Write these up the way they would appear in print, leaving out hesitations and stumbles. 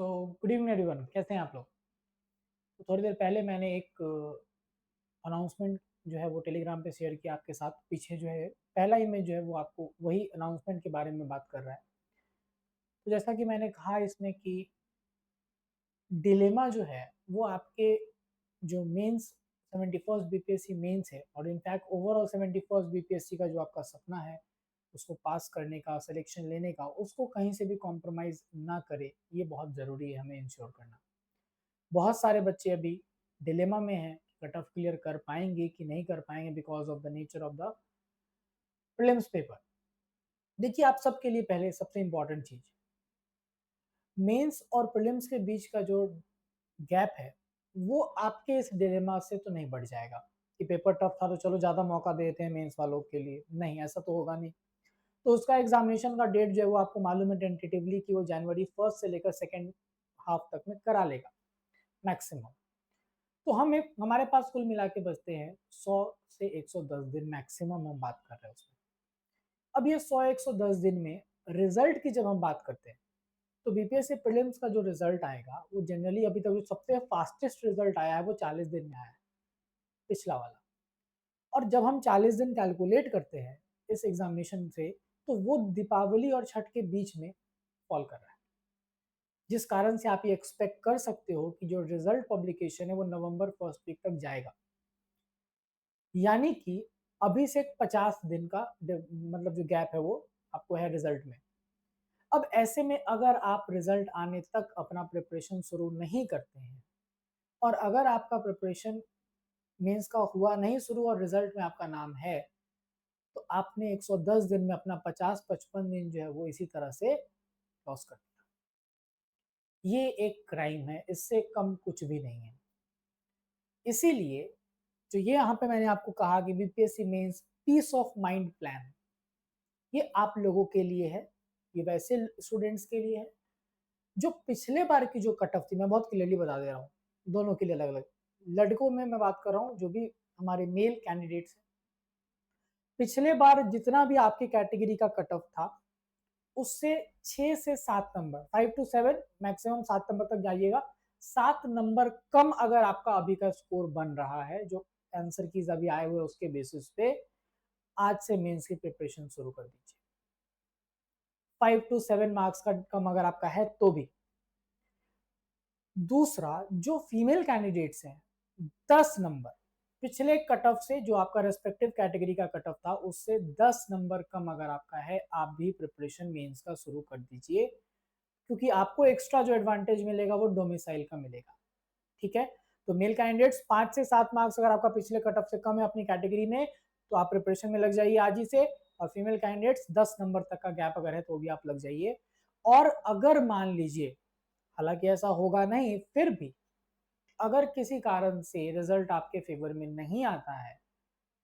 So good evening everyone, कैसे हैं आप लोग। तो थोड़ी देर पहले मैंने एक अनाउंसमेंट जो है वो टेलीग्राम पे शेयर किया आपके साथ। पीछे जो है पहला इमेज जो है वो आपको वही अनाउंसमेंट के बारे में बात कर रहा है। तो जैसा कि मैंने कहा इसमें कि डिलेमा जो है वो आपके जो मेंस 71st बीपीएससी मेंस है और इनफैक्ट ओवरऑल 71st बीपीएससी का जो आपका सपना है उसको पास करने का, सिलेक्शन लेने का, उसको कहीं से भी कॉम्प्रोमाइज़ ना करे, ये बहुत ज़रूरी है हमें इंश्योर करना। बहुत सारे बच्चे अभी डिलेमा में हैं, कट ऑफ क्लियर कर पाएंगे कि नहीं कर पाएंगे because of the nature of the prelims paper. देखिए, आप सबके लिए पहले सबसे इंपॉर्टेंट चीज, मेंस और प्रीलिम्स के बीच का जो गैप है वो आपके इस डिलेमा से तो नहीं बढ़ जाएगा कि पेपर टफ था तो चलो ज्यादा मौका देते हैं मेंस वालों के लिए। नहीं, ऐसा तो होगा नहीं। तो उसका एग्जामिनेशन का डेट जो है वो आपको मालूम है टेंटेटिवली कि वो जनवरी 1 से लेकर सेकेंड हाफ तक में करा लेगा मैक्सिमम। तो हम एक हमारे पास कुल मिला के बचते हैं 100 से 110 दिन मैक्सिमम हम बात कर रहे हैं उसमें। अब ये 100-110 दिन में रिजल्ट की जब हम बात करते हैं तो बीपीएससी प्रीलिम्स का जो रिजल्ट आएगा वो जनरली अभी तक जो सबसे फास्टेस्ट रिजल्ट आया है वो 40 दिन में आया है, पिछला वाला। और जब हम 40 दिन कैलकुलेट करते हैं इस एग्जामिनेशन से तो वो दीपावली और छठ के बीच में फॉल कर रहा है, जिस कारण से आप ये एक्सपेक्ट कर सकते हो कि जो रिजल्ट पब्लिकेशन है वो नवंबर फर्स्ट वीक तक जाएगा। यानी कि अभी से 50 दिन का मतलब जो गैप है वो आपको है रिजल्ट में। अब ऐसे में अगर आप रिजल्ट आने तक अपना प्रिपरेशन शुरू नहीं करते हैं और अगर आपका प्रिपरेशन मेंस का हुआ नहीं शुरू और रिजल्ट में आपका नाम है तो आपने 110 दिन में अपना 50-55 दिन जो है वो इसी तरह से लॉस कर दिया। ये एक क्राइम है, इससे कम कुछ भी नहीं है। इसीलिए तो ये यहाँ पे मैंने आपको कहा कि BPSC mains peace of mind plan ये आप लोगों के लिए है, ये वैसे स्टूडेंट्स के लिए है जो पिछले बार की जो कट ऑफ थी। मैं बहुत क्लियरली बता दे रहा हूँ, दोनों के लिए अलग अलग। लड़कों में मैं बात कर रहा हूँ, जो भी हमारे मेल कैंडिडेट्स हैं, पिछले बार जितना भी आपकी कैटेगरी का कट ऑफ था उससे 6 से 7 नंबर, 5 to 7 मैक्सिमम 7 नंबर तक जाइएगा। 7 नंबर कम अगर आपका अभी का स्कोर बन रहा है जो आंसर कीज अभी आए हुए उसके बेसिस पे, आज से मेंस की प्रिपरेशन शुरू कर दीजिए। 5 to 7 मार्क्स का कम अगर आपका है तो भी। दूसरा, जो फीमेल कैंडिडेट्स हैं, 10 नंबर पिछले कट ऑफ से, जो आपका रेस्पेक्टिव कैटेगरी का कट ऑफ था उससे 10 नंबर कम अगर आपका है, आप भी प्रिपरेशन मेंस का शुरू कर दीजिए, क्योंकि आपको एक्स्ट्रा जो एडवांटेज मिलेगा वो डोमिसाइल का मिलेगा। ठीक है, तो मेल कैंडिडेट्स 5 से 7 मार्क्स अगर आपका पिछले कट ऑफ से कम है अपनी कैटेगरी में तो आप प्रिपरेशन में लग जाइए आज ही से। और फीमेल कैंडिडेट्स 10 नंबर तक का गैप अगर है तो भी आप लग जाइए। और अगर मान लीजिए, हालांकि ऐसा होगा नहीं, फिर भी अगर किसी कारण से रिजल्ट आपके फेवर में नहीं आता है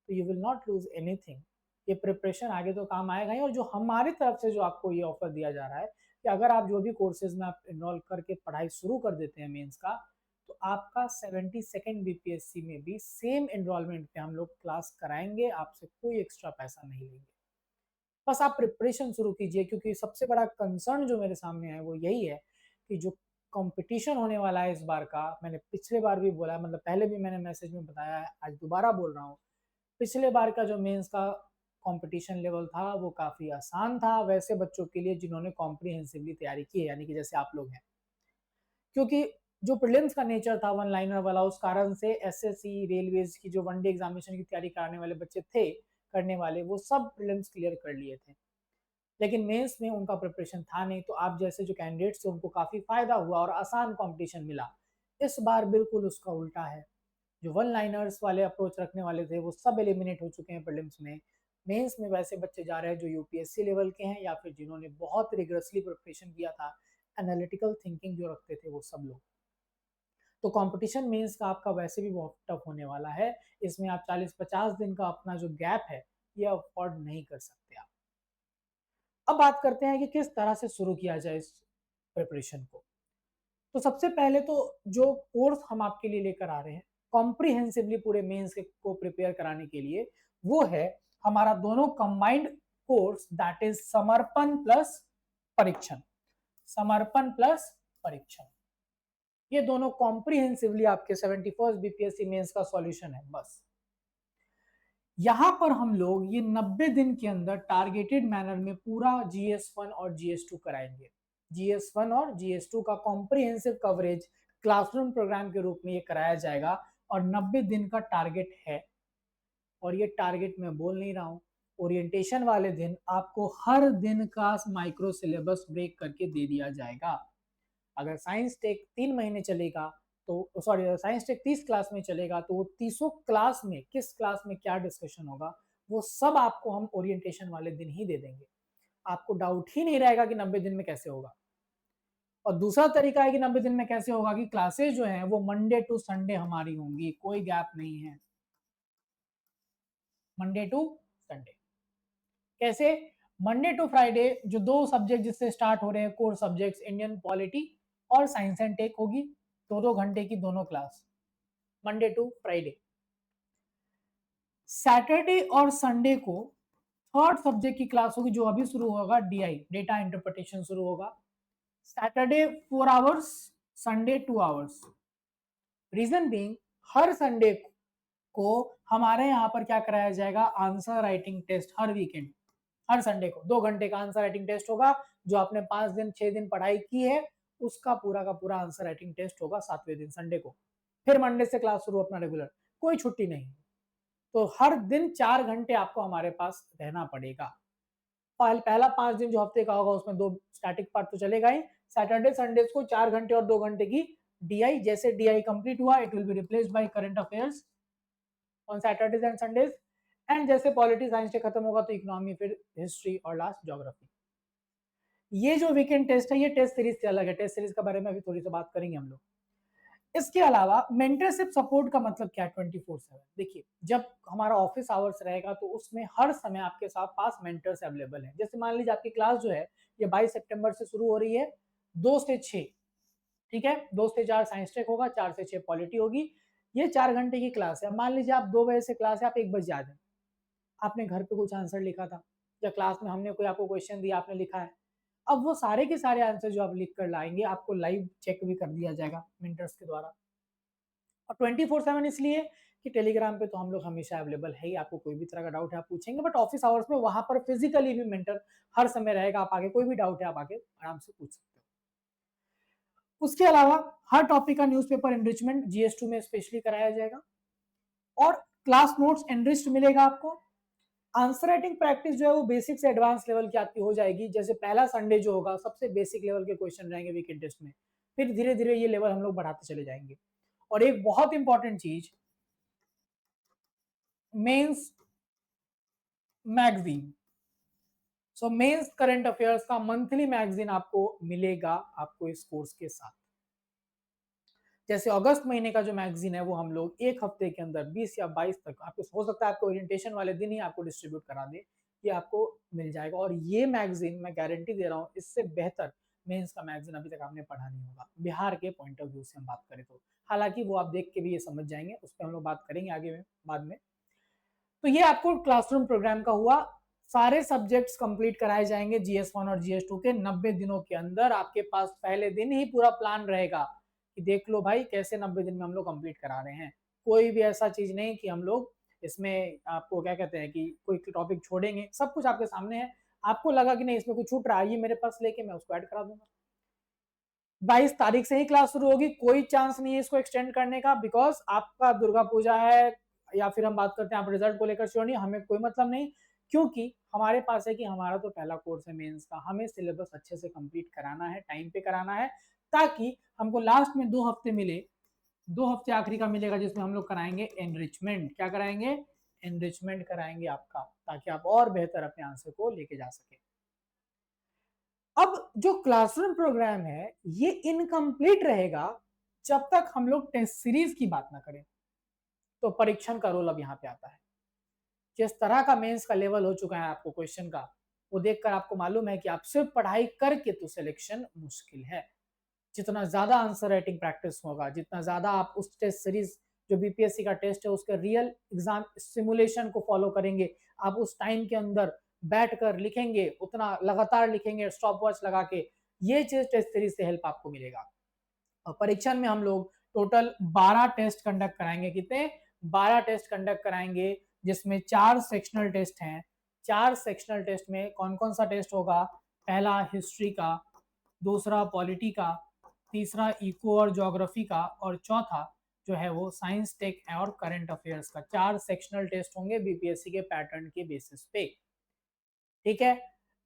तो you will not lose anything. ये प्रिपरेशन आगे तो काम आएगा ही। और जो हमारी तरफ से जो आपको ये ऑफर दिया जा रहा है कि अगर आप जो भी कोर्सेज में आप इनरोल करके पढ़ाई शुरू कर देते हैं मेंस का, तो आपका 72nd बीपीएससी में भी सेम एनरोलमेंट पे हम लोग क्लास कराएंगे, आपसे कोई एक्स्ट्रा पैसा नहीं लेंगे। बस आप प्रिपरेशन शुरू कीजिए, क्योंकि सबसे बड़ा कंसर्न जो मेरे सामने है वो यही है कि जो कंपटीशन होने वाला है इस बार का, मैंने पिछले बार भी बोला, मतलब पहले भी मैंने मैसेज में बताया है, आज दोबारा बोल रहा हूँ, पिछले बार का जो मेंस का कंपटीशन लेवल था वो काफ़ी आसान था वैसे बच्चों के लिए जिन्होंने कॉम्प्रिहेंसिवली तैयारी की है, यानी कि जैसे आप लोग हैं। क्योंकि जो प्रीलिम्स का नेचर था वन लाइनर वाला, उस कारण से एसएससी रेलवेज की जो वनडे एग्जामिनेशन की तैयारी कराने वाले बच्चे थे, करने वाले, वो सब प्रीलिम्स क्लियर कर लिए थे। लेकिन मेंस में उनका प्रिपरेशन था नहीं, तो आप जैसे जो कैंडिडेट्स थे उनको काफ़ी फायदा हुआ और आसान कंपटीशन मिला। इस बार बिल्कुल उसका उल्टा है। जो वन लाइनर्स वाले अप्रोच रखने वाले थे वो सब एलिमिनेट हो चुके हैं प्रीलिम्स में। मेंस में वैसे बच्चे जा रहे हैं जो यूपीएससी लेवल के हैं या फिर जिन्होंने बहुत रिगरसली प्रिपरेशन किया था, एनालिटिकल थिंकिंग जो रखते थे वो सब लोग। तो कंपटीशन मेंस का आपका वैसे भी बहुत टफ होने वाला है। इसमें आप 40-50 दिन का अपना जो गैप है ये अफोर्ड नहीं कर सकते आप। अब बात करते हैं कि किस तरह से शुरू किया जाए इस प्रिपरेशन को। तो सबसे पहले तो जो कोर्स हम आपके लिए लेकर आ रहे हैं कॉम्प्रिहेंसिवली पूरे मेंस को प्रिपेयर कराने के लिए, वो है हमारा दोनों कंबाइंड कोर्स, दैट इज समर्पण प्लस परीक्षण। समर्पण प्लस परीक्षण। ये दोनों कॉम्प्रिहेंसिवली आपके 71st बीपीएससी मेंस का सॉल्यूशन है। बस यहां पर हम लोग ये 90 दिन के अंदर टारगेटेड मैनर में पूरा GS1 और GS2 कराएंगे। GS1 और GS2 का कॉम्प्रिहेंसिव कवरेज क्लासरूम प्रोग्राम के रूप में ये कराया जाएगा और 90 दिन का टारगेट है। और ये टारगेट मैं बोल नहीं रहा हूं, ओरिएंटेशन वाले दिन आपको हर दिन का माइक्रो सिलेबस ब्रेक करके दे दिया जाएगा। अगर साइंस टेक 3 महीने चलेगा तो सॉरी साइंस टेक 30 क्लास में चलेगा तो वो 30 क्लास में किस क्लास में क्या डिस्कशन होगा वो सब आपको हम ओरिएंटेशन वाले दिन ही दे देंगे। आपको डाउट ही नहीं रहेगा कि 90 दिन में कैसे होगा। और दूसरा तरीका है कि 90 दिन में कैसे होगा कि क्लासेस जो हैं वो मंडे टू संडे हमारी होंगी, कोई गैप नहीं है, मंडे टू संडे। कैसे? मंडे टू फ्राइडे जो दो सब्जेक्ट जिससे स्टार्ट हो रहे हैं कोर सब्जेक्ट्स इंडियन पॉलिटी और साइंस एंड टेक होगी, 2-2 घंटे की दोनों class, Monday to Friday. Saturday और संडे को थर्ड सब्जेक्ट की क्लास होगी जो अभी शुरू होगा, DI डेटा इंटरप्रिटेशन शुरू होगा। Saturday 4 hours, Sunday 2 hours. Reason being हर संडे को हमारे यहाँ पर क्या कराया जाएगा, आंसर राइटिंग टेस्ट हर वीकेंड। हर संडे को 2 घंटे का आंसर राइटिंग टेस्ट होगा, जो आपने 5 दिन 6 दिन पढ़ाई की है उसका पूरा का पूरा आंसर राइटिंग टेस्ट होगा 7वें दिन संडे को। फिर मंडे से क्लास शुरू अपना रेगुलर, कोई छुट्टी नहीं। तो हर दिन 4 घंटे आपको हमारे पास रहना पड़ेगा। पहला 5 दिन जो हफ्ते का होगा उसमें 2 स्टैटिक पार्ट तो चलेगा ही, सैटरडे संडे को 4 घंटे और 2 घंटे की DI। जैसे DI कंप्लीट हुआ it will be replaced by current affairs on Saturdays and Sundays, and जैसे पॉलिटी साइंस से खत्म होगा तो इकोनॉमी, फिर हिस्ट्री और लास्ट ज्योग्राफी। ये जो वीकेंड टेस्ट है ये टेस्ट सीरीज से अलग है, टेस्ट सीरीज के बारे में अभी थोड़ी सी बात करेंगे हम लोग। इसके अलावा मेंटरशिप सपोर्ट का मतलब क्या है 24/7। देखिए जब हमारा ऑफिस आवर्स रहेगा तो उसमें हर समय आपके साथ पास मेंटर्स अवेलेबल हैं। जैसे मान लीजिए आपकी क्लास जो है ये 22 सितंबर से शुरू हो रही है 2 से 6, ठीक है, 2 से 4 साइंस टेक होगा, 4 से 6 पॉलिटी होगी। ये 4 घंटे की क्लास है। मान लीजिए आप 2 बजे से क्लास है, आप 1 बजे आ जाए, आपने घर पे कुछ आंसर लिखा था या क्लास में हमने कोई आपको क्वेश्चन दिया आपने लिखा है, अब वो सारे के सारे आंसर जो आप लिख कर लाएंगे आपको लाइव चेक भी कर दिया जाएगा मेंटर्स के द्वारा। और 24/7 इसलिए कि टेलीग्राम पे तो हम लोग हमेशा अवेलेबल है ही, आपको कोई भी तरह का डाउट है आप पूछेंगे, बट ऑफिस आवर्स में वहां पर फिजिकली भी मेंटर हर समय रहेगा, आप आगे कोई भी डाउट है आप आगे आराम से पूछ सकते हो। उसके अलावा हर टॉपिक का न्यूज़पेपर एनरिचमेंट GS2 में स्पेशली कराया जाएगा और क्लास नोट्स एनरिच्ड मिलेगा आपको। आंसर राइटिंग प्रैक्टिस जो है वो बेसिक से एडवांस लेवल की आपकी हो जाएगी। जैसे पहला संडे जो होगा सबसे बेसिक लेवल के क्वेश्चन रहेंगे वीकेंड टेस्ट में, फिर धीरे धीरे ये लेवल हम लोग बढ़ाते चले जाएंगे। और एक बहुत इंपॉर्टेंट चीज, मेंस मैगजीन। सो मेंस करंट अफेयर्स का मंथली मैगजीन आपको मिलेगा आपको इस कोर्स के साथ। जैसे अगस्त महीने का जो मैगजीन है वो हम लोग एक हफ्ते के अंदर 20 या 22 तक, आपको हो सकता है आपको ओरिएंटेशन वाले दिन ही आपको डिस्ट्रीब्यूट करा दे, ये आपको मिल जाएगा। और ये मैगजीन मैं गारंटी दे रहा हूँ इससे बेहतर मेंस का मैगजीन अभी तक आपने पढ़ा नहीं होगा बिहार के पॉइंट ऑफ व्यू से हम बात करें तो। हालांकि वो आप देख के भी ये समझ जाएंगे, उस पर हम लोग बात करेंगे आगे में बाद में। तो ये आपको क्लासरूम प्रोग्राम का हुआ, सारे सब्जेक्ट्स कंप्लीट कराए जाएंगे GS1 और GS2 के 90 दिनों के अंदर। आपके पास पहले दिन ही पूरा प्लान रहेगा कि देख लो भाई कैसे 90 दिन में हम लोग कंप्लीट करा रहे हैं। कोई भी ऐसा चीज नहीं कि हम लोग इसमें आपको क्या कहते हैं कि कोई टॉपिक छोड़ेंगे, सब कुछ आपके सामने है। आपको लगा कि नहीं इसमें कुछ छूट रहा है, ये मेरे पास लेके मैं उसको ऐड करा दूंगा। 22 तारीख से ही क्लास शुरू होगी, कोई चांस नहीं है इसको एक्सटेंड करने का, बिकॉज आपका दुर्गा पूजा है या फिर हम बात करते हैं आप रिजल्ट को लेकर श्योर नहीं, हमें कोई मतलब नहीं, क्योंकि हमारे पास है कि हमारा तो पहला कोर्स है मेंस का, हमें सिलेबस अच्छे से कंप्लीट कराना है, टाइम पे कराना है, ताकि हमको लास्ट में 2 हफ्ते मिले, 2 हफ्ते आखिरी का मिलेगा जिसमें हम लोग कराएंगे एनरिचमेंट। क्या कराएंगे? एनरिचमेंट कराएंगे आपका, ताकि आप और बेहतर अपने आंसर को लेके जा सके। अब जो क्लासरूम प्रोग्राम है ये इनकम्प्लीट रहेगा जब तक हम लोग टेस्ट सीरीज की बात ना करें। तो परीक्षण का रोल अब यहाँ पे आता है। जिस तरह का मेंस का लेवल हो चुका है आपको क्वेश्चन का, वो देखकर आपको मालूम है कि आप सिर्फ पढ़ाई करके तो सिलेक्शन मुश्किल है। जितना ज्यादा आंसर राइटिंग प्रैक्टिस होगा, जितना ज्यादा आप उस टेस्ट सीरीज जो बीपीएससी का टेस्ट है उसके रियल एग्जाम सिमुलेशन को फॉलो करेंगे, आप उस टाइम के अंदर बैठकर लिखेंगे, उतना लगातार लिखेंगे स्टॉप वॉच लगा के, ये चीज टेस्ट सीरीज से हेल्प आपको मिलेगा। और परीक्षण में हम लोग टोटल 12 टेस्ट कंडक्ट कराएंगे। कितने? 12 टेस्ट कंडक्ट कराएंगे, जिसमें 4 सेक्शनल टेस्ट हैं। 4 सेक्शनल टेस्ट में कौन कौन सा टेस्ट होगा? पहला हिस्ट्री का, दूसरा पॉलिटी का, तीसरा इको और ज्योग्राफी का, और चौथा जो है वो साइंस टेक और करंट अफेयर्स का। 4 सेक्शनल टेस्ट होंगे बीपीएससी के पैटर्न के बेसिस पे। ठीक है।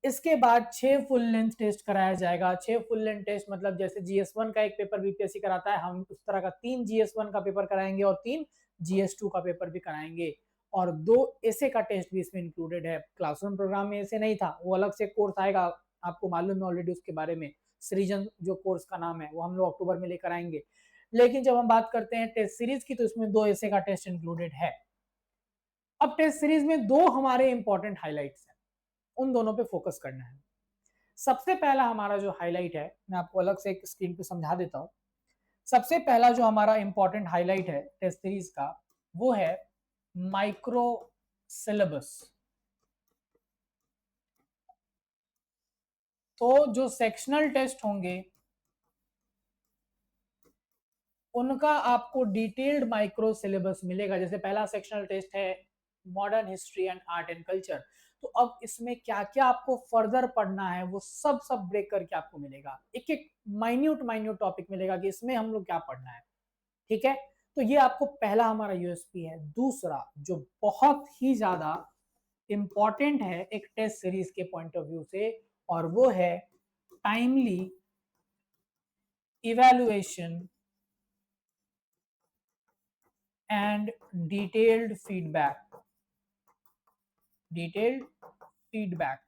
इसके बाद 6 फुल लेंथ टेस्ट कराया जाएगा। 6 फुल लेंथ टेस्ट मतलब जैसे जीएस1 का एक पेपर बीपीएससी कराता है, हम उस तरह का 3 जीएस1 का पेपर कराएंगे और 3 जीएस2 का पेपर भी कराएंगे, और 2 एसे का टेस्ट भी इसमें इंक्लूडेड है। क्लासरूम प्रोग्राम में ऐसे नहीं था, वो अलग से कोर्स आएगा, आपको मालूम है ऑलरेडी उसके बारे में। सृजन जो कोर्स का नाम है वो हम लोग अक्टूबर में लेकर आएंगे। लेकिन जब हम बात करते हैं टेस्ट सीरीज की, तो इसमें 2 एसे का टेस्ट इंक्लूडेड है। अब टेस्ट सीरीज में 2 हमारे इंपॉर्टेंट हाईलाइट्स हैं, उन दोनों पे फोकस करना है। सबसे पहला हमारा जो हाईलाइट है, मैं आपको अलग से एक स्क्रीन पे समझा देता हूं। सबसे पहला जो हमारा इंपॉर्टेंट हाईलाइट है टेस्ट सीरीज का, वो है माइक्रो सिलेबस। तो जो सेक्शनल टेस्ट होंगे उनका आपको डिटेल्ड माइक्रो सिलेबस मिलेगा। जैसे पहला सेक्शनल टेस्ट है modern history and art and culture, तो अब इसमें क्या क्या आपको फर्दर पढ़ना है वो सब सब ब्रेक करके आपको मिलेगा। एक एक माइन्यूट माइन्यूट टॉपिक मिलेगा कि इसमें हम लोग क्या पढ़ना है। ठीक है। तो ये आपको पहला हमारा यूएसपी है। दूसरा जो बहुत ही ज्यादा इंपॉर्टेंट है एक टेस्ट सीरीज के पॉइंट ऑफ व्यू से, और वो है timely evaluation and detailed feedback. Detailed feedback,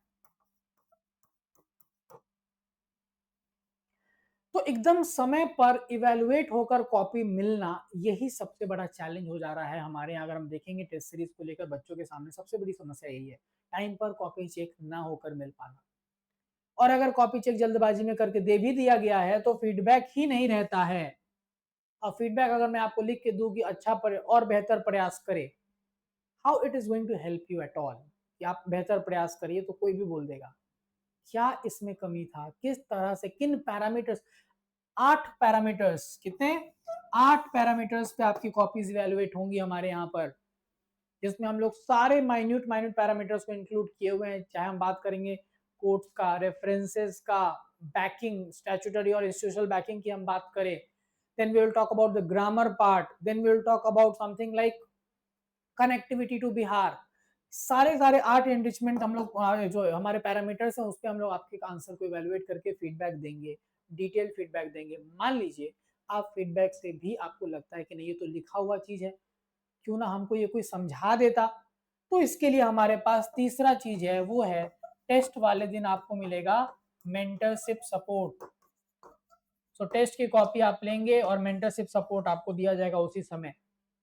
तो एकदम समय पर इवेलुएट होकर कॉपी मिलना, यही सबसे बड़ा चैलेंज हो जा रहा है हमारे यहाँ। अगर हम देखेंगे टेस्ट सीरीज को लेकर बच्चों के सामने सबसे बड़ी समस्या यही है, टाइम पर कॉपी चेक ना होकर मिल पाना। और अगर कॉपी चेक जल्दबाजी में करके दे भी दिया गया है तो फीडबैक ही नहीं रहता है। और फीडबैक अगर मैं आपको लिख के दूं कि अच्छा और बेहतर प्रयास करें, how it is going to help you at all? कि आप बेहतर प्रयास करिए तो कोई भी बोल देगा। क्या इसमें कमी था, किस तरह से, किन पैरामीटर्स? 8 पैरामीटर्स, कितने? 8 पैरामीटर्स पे आपकी कॉपीज इवेलुएट होंगी हमारे यहाँ पर, जिसमें हम लोग सारे माइन्यूट माइन्यूट पैरामीटर्स को इंक्लूड किए हुए हैं। चाहे हम बात करेंगे कोर्ट्स का, रेफरेंसेस का, बैकिंग, स्टैट्यूटरी और इंस्टीट्यूशनल बैकिंग की हम बात करें, then we will talk about the grammar part, then we will talk about something like connectivity to Bihar. सारे सारे 8 एनरिचमेंट हम लोग जो हमारे पैरामीटर्स हैं उस पर हम लोग आपके आंसर को इवेलुएट करके फीडबैक देंगे, डिटेल फीडबैक देंगे। मान लीजिए आप फीडबैक से भी आपको लगता है कि नहीं ये तो लिखा हुआ चीज है, क्यों ना हमको ये कोई समझा देता, तो इसके लिए हमारे पास तीसरा चीज है, वो है टेस्ट वाले दिन आपको मिलेगा मेंटरशिप सपोर्ट। सो टेस्ट की कॉपी आप लेंगे और मेंटरशिप सपोर्ट आपको दिया जाएगा उसी समय।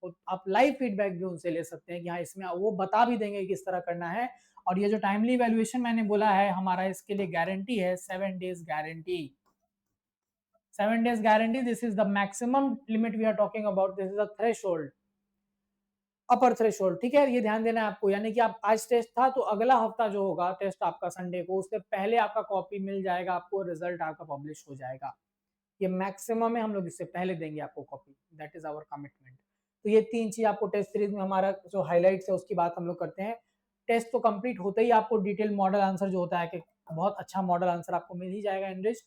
तो आप लाइव फीडबैक भी उनसे ले सकते हैं कि हाँ इसमें वो बता भी देंगे किस तरह करना है। और ये जो टाइमली वैल्यूएशन मैंने बोला है हमारा, इसके लिए गारंटी है 7 days guarantee. 7 days guarantee, this is the maximum limit we are talking about, this is the threshold, upper threshold. ठीक है, ये ध्यान देना है आपको। यानी कि आप आज टेस्ट था तो अगला हफ्ता जो होगा टेस्ट आपका संडे को, उससे पहले आपका कॉपी मिल जाएगा आपको, रिजल्ट आपका पब्लिश हो जाएगा। ये मैक्सिमम है, हम लोग इससे पहले देंगे आपको copy, that is our commitment. तो ये 3 चीज आपको टेस्ट सीरीज में हमारा जो हाईलाइट्स है उसकी बात हम लोग करते हैं। टेस्ट तो कंप्लीट होते ही आपको डिटेल मॉडल आंसर जो होता है कि बहुत अच्छा मॉडल आंसर आपको मिल ही जाएगा एनरिच्ड।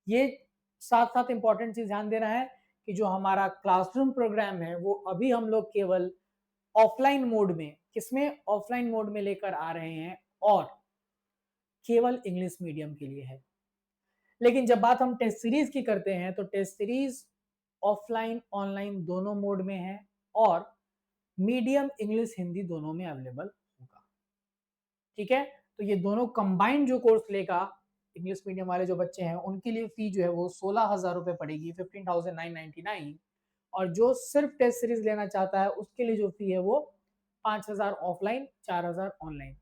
ये साथ साथ इंपॉर्टेंट चीज ध्यान देना है कि जो हमारा क्लासरूम प्रोग्राम है वो अभी हम लोग केवल ऑफलाइन मोड में, किसमें? ऑफलाइन मोड में लेकर आ रहे हैं, और केवल इंग्लिश मीडियम के लिए है। लेकिन जब बात हम टेस्ट सीरीज की करते हैं तो टेस्ट सीरीज ऑफलाइन ऑनलाइन दोनों मोड में है, और मीडियम इंग्लिश हिंदी दोनों में अवेलेबल होगा। ठीक है, तो ये दोनों कंबाइंड जो कोर्स लेगा, इंग्लिश मीडियम वाले जो बच्चे हैं उनके लिए फी जो है वो 16,000 रुपए पड़ेगी, 15,999। और जो सिर्फ टेस्ट सीरीज लेना चाहता है उसके लिए जो फी है वो 5,000 ऑफलाइन, 4,000 ऑनलाइन।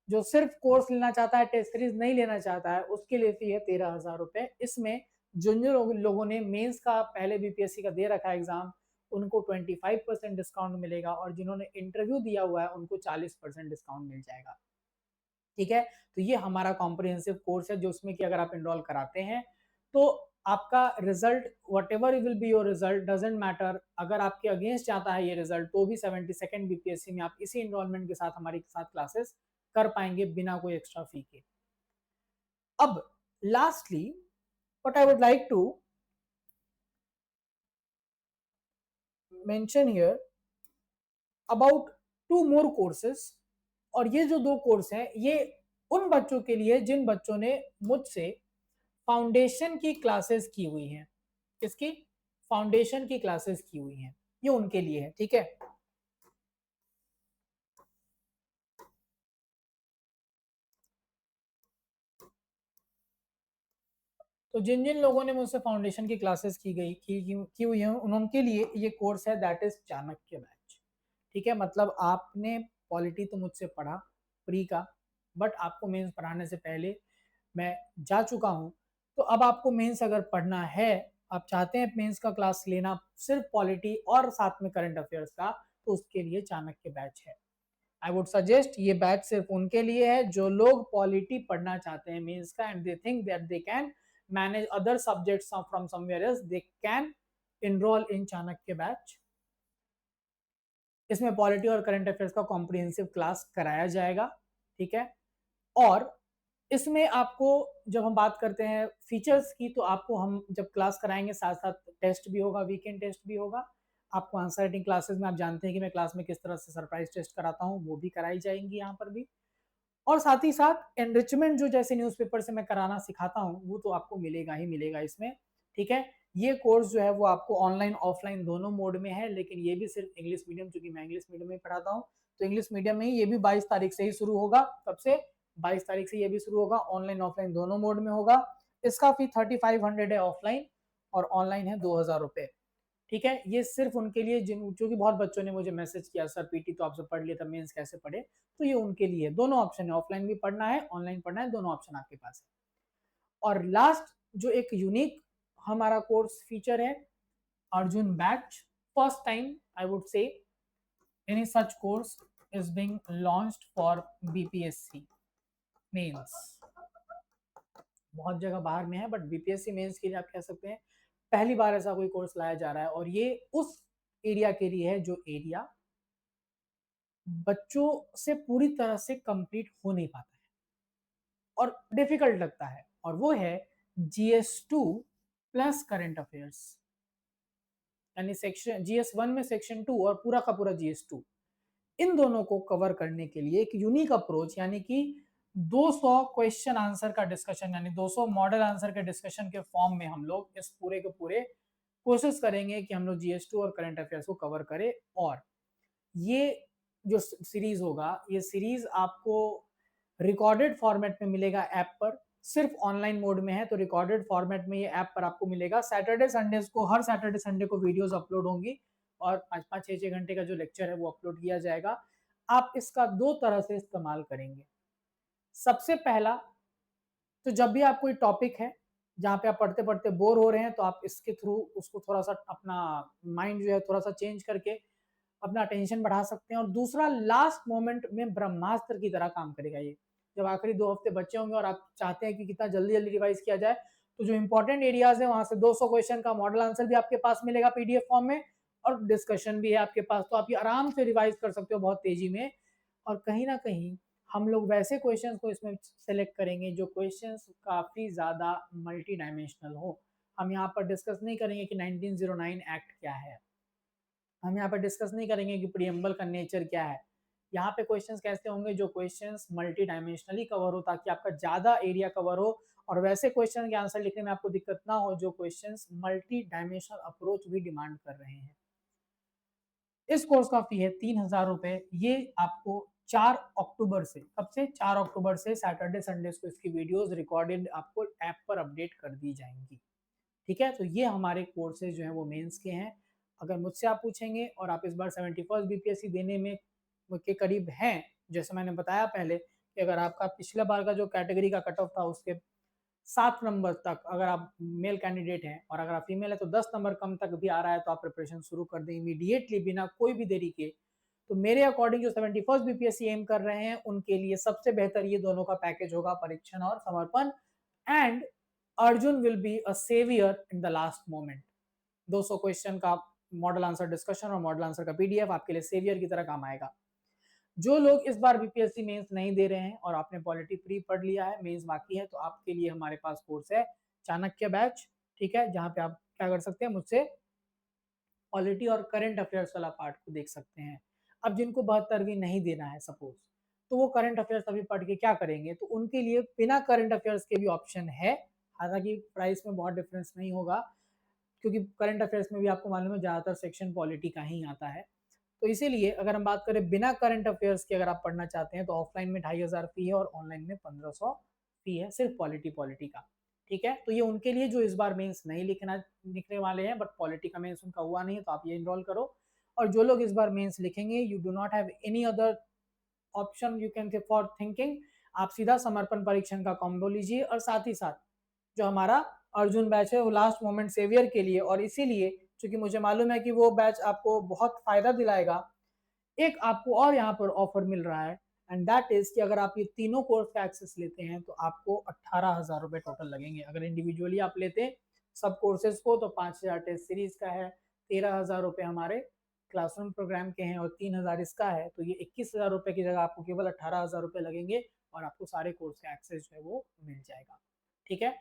जो सिर्फ कोर्स लेना चाहता है, टेस्ट सीरीज नहीं लेना चाहता है, उसके लिए फी है 13,000 रुपए। इसमें जिन जिन लोगों ने मेंस का पहले बीपीएससी का दे रखा है एग्जाम, उनको 25% डिस्काउंट मिलेगा, और जिन्होंने इंटरव्यू दिया हुआ है उनको 40% डिस्काउंट मिल जाएगा। ठीक है, तो ये हमारा कॉम्प्रिहेंसिव कोर्स है जो उसमें कि अगर आप एनरोल कराते हैं तो आपका result what ever will be your result doesn't matter, अगर आपके अगेंस्ट जाता है ये रिजल्ट तो भी 72nd बीपीएससी में आप इसी इनरोलमेंट के साथ हमारे साथ क्लासेस कर पाएंगे बिना कोई एक्स्ट्रा फी के। अब lastly what I would like to mention here about 2 more courses, और ये जो 2 कोर्स हैं ये उन बच्चों के लिए जिन बच्चों ने मुझसे फाउंडेशन की क्लासेस की हुई हैं, इसकी फाउंडेशन की क्लासेस की हुई हैं, ये उनके लिए है, ठीक है। तो जिन जिन लोगों ने मुझसे फाउंडेशन की क्लासेस की हुई हैं उनके लिए ये कोर्स है, दैट इज चाणक्य बैच, ठीक है। मतलब आपने पॉलिटी तो मुझसे पढ़ा प्री का, बट आपको मेंस पढ़ाने से पहले मैं जा चुका हूं, तो अब आपको मेंस अगर पढ़ना है, आप चाहते हैं मेंस का क्लास लेना सिर्फ पॉलिटी और साथ में करंट अफेयर्स का, तो उसके लिए चाणक्य बैच है। आई वुड सजेस्ट ये बैच सिर्फ उनके लिए है जो लोग पॉलिटी पढ़ना चाहते हैं मेंस का, and they think that they can manage other subjects from somewhere else, they can enroll in Chanakya batch. इसमें पॉलिटी और करंट अफेयर्स का कॉम्प्रिहेंसिव क्लास कराया जाएगा, ठीक है। और इसमें आपको जब हम बात करते हैं फीचर्स की, तो आपको हम जब क्लास कराएंगे साथ साथ टेस्ट भी होगा, वीकेंड टेस्ट भी होगा। आपको आंसर राइटिंग क्लासेस में आप जानते हैं कि मैं क्लास में किस तरह से सरप्राइज टेस्ट कराता हूँ, वो भी कराई जाएंगी यहाँ पर भी। और साथ ही साथ एनरिचमेंट जो जैसे न्यूज़पेपर से मैं कराना सिखाता हूँ वो तो आपको मिलेगा ही मिलेगा इसमें, ठीक है। ये कोर्स जो है वो आपको ऑनलाइन ऑफलाइन दोनों मोड में है, लेकिन ये भी सिर्फ इंग्लिश मीडियम, चूंकि मैं इंग्लिश मीडियम में पढ़ाता हूँ तो इंग्लिश मीडियम में ही ये भी 22 तारीख से ही शुरू होगा। कब से? 22 तारीख से ये भी शुरू होगा, ऑनलाइन ऑफलाइन दोनों मोड में होगा। इसका फी 3500 है ऑफलाइन, और ऑनलाइन है 2000 रुपए, ठीक है। ये सिर्फ उनके लिए जिन, क्योंकि बहुत बच्चों ने मुझे मैसेज किया सर पीटी तो आपसे पढ़ लिया था, मेंस कैसे पढ़े, तो ये उनके लिए दोनों ऑप्शन है, ऑफलाइन भी पढ़ना है ऑनलाइन पढ़ना है, दोनों ऑप्शन आपके पास है। और लास्ट जो एक यूनिक हमारा कोर्स फीचर है, Arjun batch, first time I would say any such course is being launched for BPSC mains. बहुत जगह बाहर में है बट बीपीएससी मेंस के लिए आप कह सकते हैं पहली बार ऐसा कोई कोर्स लाया जा रहा है, और ये उस एरिया के लिए है जो एरिया बच्चों से पूरी तरह से कंप्लीट हो नहीं पाता है और डिफिकल्ट लगता है, और वो है GS2 प्लस करंट अफेयर्स, यानी सेक्शन GS1 में सेक्शन 2 और पूरा का पूरा GS2। इन दोनों को कवर करने के लिए एक यूनिक अप्रोच, यानी कि 200 क्वेश्चन आंसर का डिस्कशन, यानी 200 मॉडल आंसर के डिस्कशन के फॉर्म में हम लोग इस पूरे के पूरे कोशिश करेंगे कि हम लोग GS2 और करंट अफेयर्स को कवर करें। और ये जो सीरीज होगा, ये सीरीज आपको रिकॉर्डेड फॉर्मेट में मिलेगा ऐप पर, सिर्फ ऑनलाइन मोड में है, तो रिकॉर्डेड फॉर्मेट में ये ऐप पर आपको मिलेगा। सैटरडे संडेज को, हर सैटरडे संडे को वीडियोस अपलोड होंगी, और 5-5 6-6 घंटे का जो लेक्चर है वो अपलोड किया जाएगा। आप इसका 2 तरह से इस्तेमाल करेंगे। सबसे पहला, तो जब भी आप कोई टॉपिक है जहाँ पे आप पढ़ते पढ़ते बोर हो रहे हैं, तो आप इसके थ्रू उसको थोड़ा सा अपना माइंड जो है थोड़ा सा चेंज करके अपना अटेंशन बढ़ा सकते हैं। और दूसरा, लास्ट मोमेंट में ब्रह्मास्त्र की तरह काम करेगा ये। जब आखिरी 2 हफ्ते बचे होंगे और आप चाहते हैं कि कितना जल्दी जल्दी रिवाइज किया जाए, तो जो इंपॉर्टेंट एरियाज है वहां से 200 क्वेश्चन का मॉडल आंसर भी आपके पास मिलेगा पीडीएफ फॉर्म में, और डिस्कशन भी है आपके पास, तो आप ये आराम से रिवाइज कर सकते हो बहुत तेजी में। और कहीं ना कहीं हम लोग वैसे क्वेश्चंस को इसमें सेलेक्ट करेंगे जो क्वेश्चंस काफ़ी ज़्यादा मल्टी डायमेंशनल हो। हम यहाँ पर डिस्कस नहीं करेंगे कि 1909 एक्ट क्या है, हम यहाँ पर डिस्कस नहीं करेंगे कि प्रियम्बल का नेचर क्या है। यहाँ पे क्वेश्चंस कैसे होंगे, जो क्वेश्चंस मल्टी डायमेंशनली कवर हो, ताकि आपका ज़्यादा एरिया कवर हो, और वैसे क्वेश्चन के आंसर लिखने में आपको दिक्कत ना हो जो क्वेश्चंस मल्टी डायमेंशनल अप्रोच भी डिमांड कर रहे हैं। इस कोर्स का फी है 3000 रुपए। ये आपको 4 अक्टूबर से, कब से? 4 अक्टूबर से सैटरडे संडे को इसकी वीडियोस रिकॉर्डेड आपको ऐप पर अपडेट कर दी जाएंगी, ठीक है। तो ये हमारे कोर्सेज जो है वो मेंस के हैं। अगर मुझसे आप पूछेंगे और आप इस बार 71st बीपीएससी देने में के करीब हैं, जैसे मैंने बताया पहले कि अगर आपका पिछले बार का जो कैटेगरी का कट ऑफ था उसके 7 नंबर तक अगर आप मेल कैंडिडेट हैं, और अगर आप फीमेल है तो 10 नंबर कम तक भी आ रहा है, तो आप प्रिपरेशन शुरू कर दें इमीडिएटली बिना कोई भी देरी के। तो मेरे अकॉर्डिंग जो 71st बीपीएससी एम कर रहे हैं उनके लिए सबसे बेहतर ये दोनों का पैकेज होगा, परीक्षण और समर्पण। And Arjun will be a saviour in the last moment. 200 question का मॉडल आंसर डिस्कशन और मॉडल आंसर का पीडीएफ आपके लिए सेवियर की तरह काम आएगा। जो लोग इस बार बीपीएससी मेंस नहीं दे रहे हैं और आपने पॉलिटी प्री पढ़ लिया है, मेंस बाकी है, तो आपके लिए हमारे पास कोर्स है चाणक्य बैच, ठीक है, जहां पे आप क्या कर सकते हैं, मुझसे पॉलिटी और करंट अफेयर्स वाला पार्ट को देख सकते हैं। अब जिनको 72वीं नहीं देना है सपोज, तो वो करंट अफेयर्स अभी पढ़ के क्या करेंगे, तो उनके लिए बिना करंट अफेयर्स के भी ऑप्शन है। हालांकि प्राइस में बहुत डिफरेंस नहीं होगा, क्योंकि करंट अफेयर्स में भी आपको मालूम है ज्यादातर सेक्शन पॉलिटी का ही आता है। तो इसीलिए अगर हम बात करें बिना करंट अफेयर्स के, अगर आप पढ़ना चाहते हैं तो ऑफलाइन में 2500 फी है और ऑनलाइन में 1500 फी है, सिर्फ पॉलिटी पॉलिटी का। ठीक है, तो ये उनके लिए जो इस बार मेंस नहीं लिखने वाले हैं, बट पॉलिटी का मेंस उनका हुआ नहीं है, तो आप ये इनरोल करो। और जो लोग इस बार मेंस लिखेंगे, you do not have any other option you can for thinking, आप सीधा समर्पण परीक्षण का कॉम्बो लीजिए। और साथ ही साथ जो हमारा अर्जुन बैच है वो लास्ट मोमेंट सेवियर के लिए, और इसीलिए क्योंकि मुझे मालूम है कि वो बैच आपको बहुत फायदा दिलाएगा, एक आपको और यहाँ पर ऑफर मिल रहा है, एंड दैट इज कि अगर आप ये तीनों कोर्स का एक्सेस लेते हैं तो आपको 18,000 रुपए टोटल लगेंगे। अगर इंडिविजुअली आप लेते हैं सब कोर्सेज को तो 5,000 टेस्ट सीरीज का है, 13,000 रुपए हमारे क्लासरूम प्रोग्राम के हैं और 3,000 इसका है, तो ये 21,000 रुपए की जगह आपको केवल 18,000 रुपए लगेंगे और आपको सारे कोर्स का एक्सेस जो है वो मिल जाएगा। ठीक है,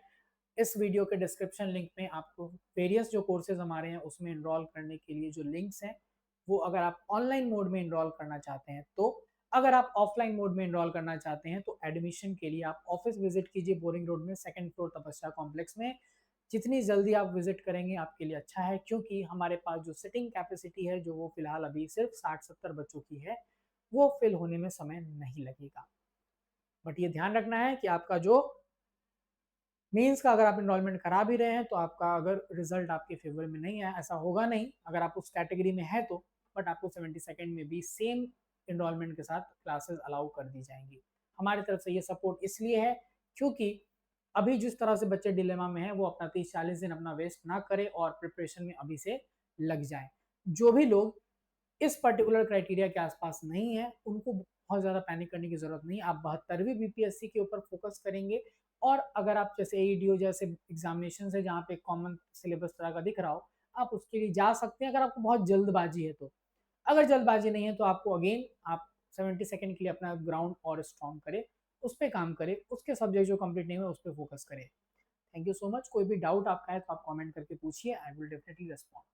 इस वीडियो के डिस्क्रिप्शन लिंक में आपको वेरियस जो कोर्सेज हमारे हैं उसमें इनरोल करने के लिए जो लिंक्स हैं, वो अगर आप ऑनलाइन मोड में इनरोल करना चाहते हैं तो, अगर आप ऑफलाइन मोड में इनरोल करना चाहते हैं तो एडमिशन के लिए आप ऑफिस विजिट कीजिए बोरिंग रोड में, सेकंड फ्लोर तपस्या कॉम्प्लेक्स में। जितनी जल्दी आप विजिट करेंगे आपके लिए अच्छा है, क्योंकि हमारे पास जो सिटिंग कैपेसिटी है जो वो फिलहाल अभी सिर्फ 60-70 बच्चों की है, वो फिल होने में समय नहीं लगेगा। बट ये ध्यान रखना है कि आपका जो मेंस का अगर आप इनरोलमेंट करा भी रहे हैं तो आपका अगर रिजल्ट आपके फेवर में नहीं है, ऐसा होगा नहीं अगर आप उस कैटेगरी में है तो, बट आपको 72nd में भी सेम इनरोलमेंट के साथ क्लासेस अलाउ कर दी जाएंगी। हमारी तरफ से ये सपोर्ट इसलिए है क्योंकि अभी जिस तरह से बच्चे डिलेमा में है वो अपना 30-40 दिन अपना वेस्ट ना करे और प्रिपरेशन में अभी से लग जाए। जो भी लोग इस पर्टिकुलर क्राइटेरिया के आसपास नहीं है उनको बहुत ज्यादा पैनिक करने की जरूरत नहीं। आप 72वीं बीपीएससी के ऊपर फोकस करेंगे, और अगर आप जैसे एईडीओ जैसे एग्जामिनेशन है जहाँ पे कॉमन सिलेबस तरह का दिख रहा हो, आप उसके लिए जा सकते हैं अगर आपको बहुत जल्दबाजी है तो। अगर जल्दबाजी नहीं है तो आपको अगेन आप 72nd के लिए अपना ग्राउंड और स्ट्रॉन्ग करें, उस पर काम करें, उसके सब्जेक्ट जो कंप्लीट नहीं हुए उस पर फोकस करें। Thank you so much. कोई भी डाउट आपका है तो आप कमेंट करके पूछिए, आई विल डेफिनेटली रिस्पॉन्ड।